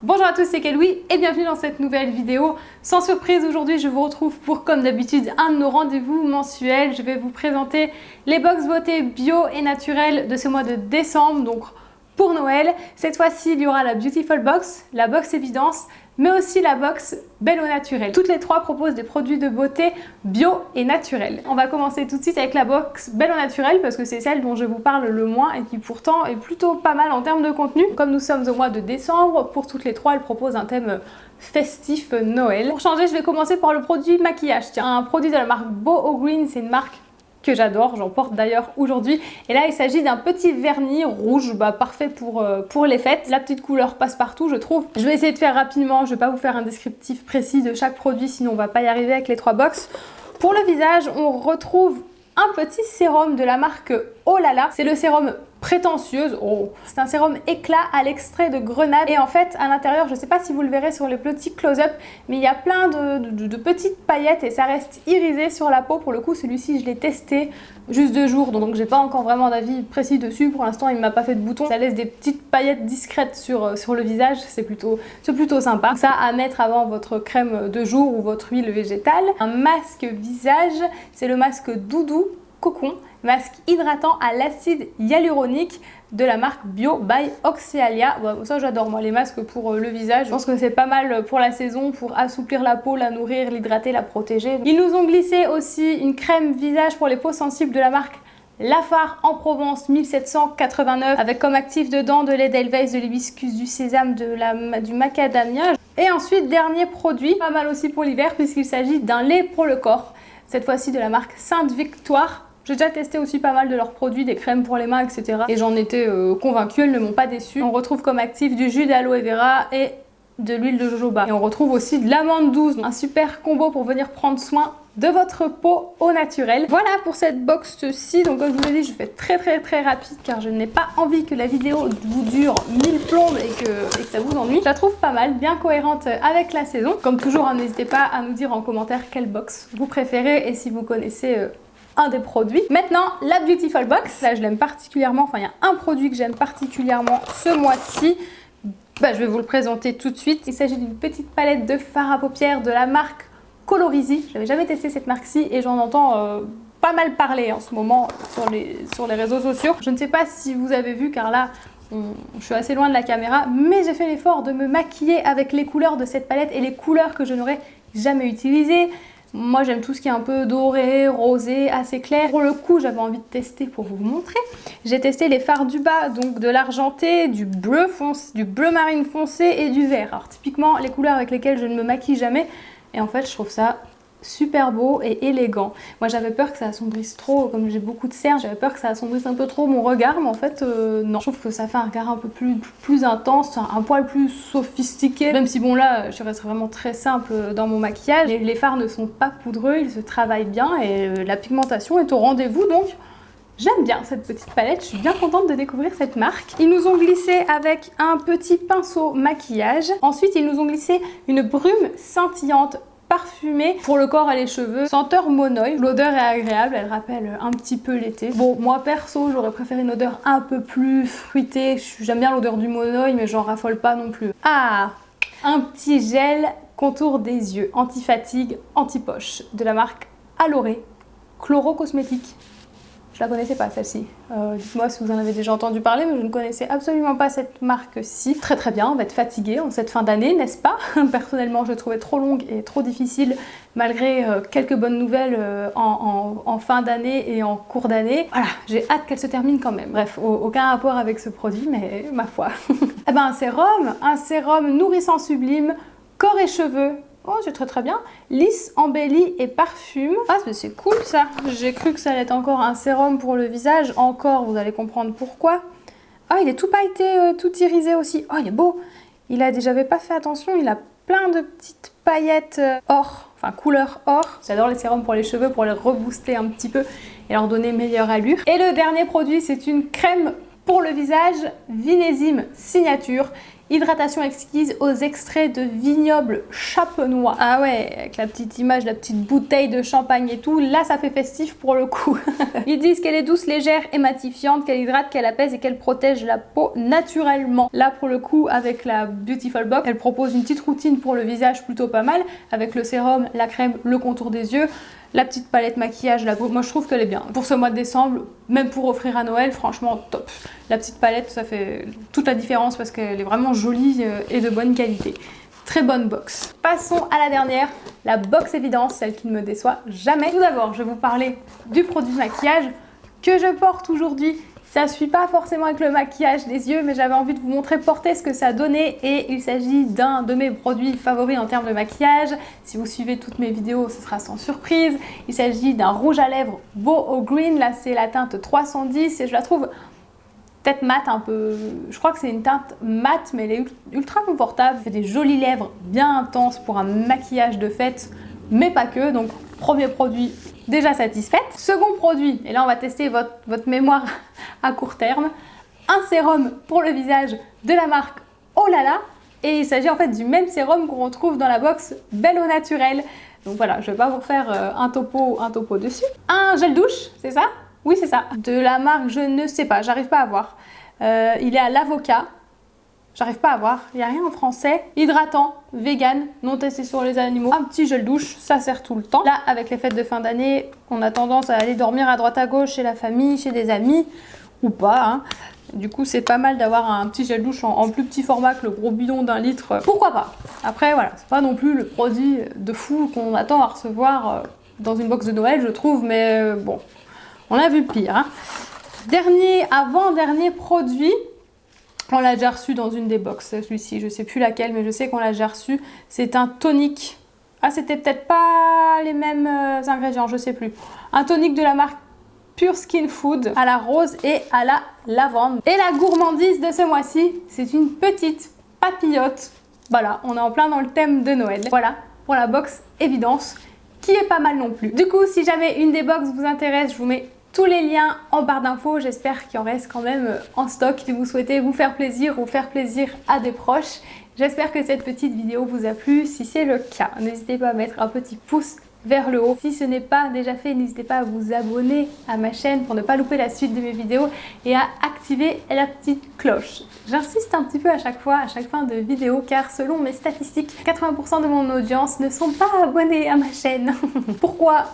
Bonjour à tous, c'est Keloui et bienvenue dans cette nouvelle vidéo. Sans surprise, aujourd'hui je vous retrouve pour, comme d'habitude, un de nos rendez-vous mensuels. Je vais vous présenter les box beauté bio et naturelles de ce mois de décembre, donc pour Noël. Cette fois-ci, il y aura la Beautiful Box, la box évidence, mais aussi la box Belle au naturel. Toutes les trois proposent des produits de beauté bio et naturels. On va commencer tout de suite avec la box Belle au naturel parce que c'est celle dont je vous parle le moins et qui pourtant est plutôt pas mal en termes de contenu. Comme nous sommes au mois de décembre, pour toutes les trois, elle propose un thème festif Noël. Pour changer, je vais commencer par le produit maquillage. Tiens, un produit de la marque Beau Green, c'est une marque que j'adore, j'en porte d'ailleurs aujourd'hui. Et là, il s'agit d'un petit vernis rouge, parfait pour les fêtes. La petite couleur passe partout, je trouve. Je vais essayer de faire rapidement, je vais pas vous faire un descriptif précis de chaque produit, sinon on va pas y arriver avec les trois box. Pour le visage, on retrouve un petit sérum de la marque Olala. C'est le sérum prétentieuse. Oh. C'est un sérum éclat à l'extrait de grenade et en fait à l'intérieur, je ne sais pas si vous le verrez sur les petits close-up, mais il y a plein de petites paillettes et ça reste irisé sur la peau. Pour le coup, celui-ci je l'ai testé juste 2 jours, donc j'ai pas encore vraiment d'avis précis dessus. Pour l'instant, il m'a pas fait de boutons. Ça laisse des petites paillettes discrètes sur le visage, c'est plutôt sympa. Ça à mettre avant votre crème de jour ou votre huile végétale. Un masque visage, c'est le masque Doudou Cocon, masque hydratant à l'acide hyaluronique de la marque Bio by Oxyalia. Bon, ça j'adore moi les masques pour le visage. Je pense que c'est pas mal pour la saison pour assouplir la peau, la nourrir, l'hydrater, la protéger. Ils nous ont glissé aussi une crème visage pour les peaux sensibles de la marque Lafare en Provence 1789 avec comme actif dedans de lait d'Edelweiss, de l'hibiscus, du sésame, du macadamia. Et ensuite dernier produit, pas mal aussi pour l'hiver puisqu'il s'agit d'un lait pour le corps. Cette fois-ci de la marque Sainte Victoire. J'ai déjà testé aussi pas mal de leurs produits, des crèmes pour les mains, etc. Et j'en étais convaincue, elles ne m'ont pas déçue. On retrouve comme actif du jus d'aloe vera et de l'huile de jojoba. Et on retrouve aussi de l'amande douce, un super combo pour venir prendre soin de votre peau au naturel. Voilà pour cette box-ci. Donc comme je vous l'ai dit, je fais très rapide car je n'ai pas envie que la vidéo vous dure 1000 plombes et que ça vous ennuie. Je la trouve pas mal, bien cohérente avec la saison. Comme toujours, n'hésitez pas à nous dire en commentaire quelle box vous préférez et si vous connaissez un des produits. Maintenant, la Beautiful Box. Là, je l'aime particulièrement. Enfin, il y a un produit que j'aime particulièrement ce mois-ci. Je vais vous le présenter tout de suite. Il s'agit d'une petite palette de fard à paupières de la marque Colorisy. Je n'avais jamais testé cette marque-ci et j'en entends pas mal parler en ce moment sur les réseaux sociaux. Je ne sais pas si vous avez vu car là, je suis assez loin de la caméra, mais j'ai fait l'effort de me maquiller avec les couleurs de cette palette et les couleurs que je n'aurais jamais utilisées. Moi j'aime tout ce qui est un peu doré, rosé, assez clair. Pour le coup j'avais envie de tester pour vous montrer. J'ai testé les fards du bas, donc de l'argenté, du bleu marine foncé et du vert. Alors typiquement les couleurs avec lesquelles je ne me maquille jamais. Et en fait je trouve ça super beau et élégant. Moi j'avais peur que ça assombrisse trop, comme j'ai beaucoup de cernes, j'avais peur que ça assombrisse un peu trop mon regard, mais en fait non. Je trouve que ça fait un regard un peu plus intense, un poil plus sophistiqué, même si bon là je reste vraiment très simple dans mon maquillage. Les fards ne sont pas poudreux, ils se travaillent bien et la pigmentation est au rendez-vous, donc j'aime bien cette petite palette, je suis bien contente de découvrir cette marque. Ils nous ont glissé avec un petit pinceau maquillage. Ensuite ils nous ont glissé une brume scintillante parfumée pour le corps et les cheveux, senteur monoï. L'odeur est agréable, elle rappelle un petit peu l'été. Bon, moi perso, j'aurais préféré une odeur un peu plus fruitée. J'aime bien l'odeur du monoï, mais j'en raffole pas non plus. Ah, un petit gel contour des yeux, anti-fatigue, anti-poche, de la marque Aloré, Chloro Cosmétique. Je la connaissais pas celle-ci. Dites-moi si vous en avez déjà entendu parler, mais je ne connaissais absolument pas cette marque-ci. Très bien, on va être fatigué en cette fin d'année, n'est-ce pas? Personnellement, je le trouvais trop longue et trop difficile, malgré quelques bonnes nouvelles en fin d'année et en cours d'année. Voilà, j'ai hâte qu'elle se termine quand même. Bref, aucun rapport avec ce produit, mais ma foi. Eh ben, un sérum nourrissant sublime, corps et cheveux. Oh, c'est très bien. Lisse, embellie et parfume. Ah, c'est cool ça. J'ai cru que ça allait être encore un sérum pour le visage. Encore, vous allez comprendre pourquoi. Ah, il est tout pailleté, tout irisé aussi. Oh, il est beau. J'avais pas fait attention, il a plein de petites paillettes or, enfin couleur or. J'adore les sérums pour les cheveux, pour les rebooster un petit peu et leur donner meilleure allure. Et le dernier produit, c'est une crème pour le visage Vinésime Signature. Hydratation exquise aux extraits de vignoble champenois. Ah ouais, avec la petite image, la petite bouteille de champagne et tout, là ça fait festif pour le coup. Ils disent qu'elle est douce, légère et matifiante, qu'elle hydrate, qu'elle apaise et qu'elle protège la peau naturellement. Là pour le coup, avec la Beautiful Box, elle propose une petite routine pour le visage plutôt pas mal, avec le sérum, la crème, le contour des yeux. La petite palette maquillage, moi je trouve qu'elle est bien. Pour ce mois de décembre, même pour offrir à Noël, franchement top. La petite palette, ça fait toute la différence parce qu'elle est vraiment jolie et de bonne qualité. Très bonne box. Passons à la dernière, la box évidence, celle qui ne me déçoit jamais. Tout d'abord, je vais vous parler du produit de maquillage que je porte aujourd'hui. Ça ne suit pas forcément avec le maquillage des yeux, mais j'avais envie de vous montrer porter ce que ça donnait et il s'agit d'un de mes produits favoris en termes de maquillage. Si vous suivez toutes mes vidéos, ce sera sans surprise. Il s'agit d'un rouge à lèvres Boho Green, là c'est la teinte 310 et je la trouve peut-être mate un peu, je crois que c'est une teinte mate mais elle est ultra confortable. Elle fait des jolies lèvres bien intenses pour un maquillage de fête, mais pas que, donc premier produit déjà satisfaite. Second produit, et là on va tester votre mémoire à court terme, un sérum pour le visage de la marque Olala et il s'agit en fait du même sérum qu'on retrouve dans la box Belle au naturel. Donc voilà, je vais pas vous faire un topo dessus. Un gel douche, c'est ça? Oui c'est ça. De la marque je ne sais pas, j'arrive pas à voir. Il est à l'avocat. J'arrive pas à voir, il n'y a rien en français. Hydratant, vegan, non testé sur les animaux. Un petit gel douche, ça sert tout le temps. Là, avec les fêtes de fin d'année, on a tendance à aller dormir à droite à gauche chez la famille, chez des amis, ou pas. Hein. Du coup, c'est pas mal d'avoir un petit gel douche en plus petit format que le gros bidon d'1 litre. Pourquoi pas? Après, voilà, c'est pas non plus le produit de fou qu'on attend à recevoir dans une box de Noël, je trouve, mais bon, on a vu pire. Hein. Avant-dernier produit. On l'a déjà reçu dans une des box, celui-ci, je sais plus laquelle, mais je sais qu'on l'a déjà reçu. C'est un tonique. Ah, c'était peut-être pas les mêmes ingrédients, je sais plus. Un tonique de la marque Pure Skin Food à la rose et à la lavande. Et la gourmandise de ce mois-ci, c'est une petite papillote. Voilà, on est en plein dans le thème de Noël. Voilà, pour la box évidence, qui est pas mal non plus. Du coup, si jamais une des box vous intéresse, je vous mets tous les liens en barre d'infos, j'espère qu'il en reste quand même en stock si vous souhaitez vous faire plaisir ou faire plaisir à des proches. J'espère que cette petite vidéo vous a plu. Si c'est le cas, n'hésitez pas à mettre un petit pouce vers le haut. Si ce n'est pas déjà fait, n'hésitez pas à vous abonner à ma chaîne pour ne pas louper la suite de mes vidéos et à activer la petite cloche. J'insiste un petit peu à chaque fois, à chaque fin de vidéo, car selon mes statistiques, 80% de mon audience ne sont pas abonnés à ma chaîne. Pourquoi?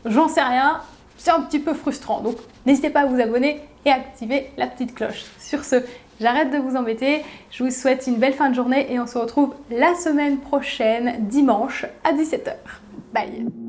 J'en sais rien. C'est un petit peu frustrant, donc n'hésitez pas à vous abonner et à activer la petite cloche. Sur ce, j'arrête de vous embêter, je vous souhaite une belle fin de journée et on se retrouve la semaine prochaine, dimanche à 17h. Bye!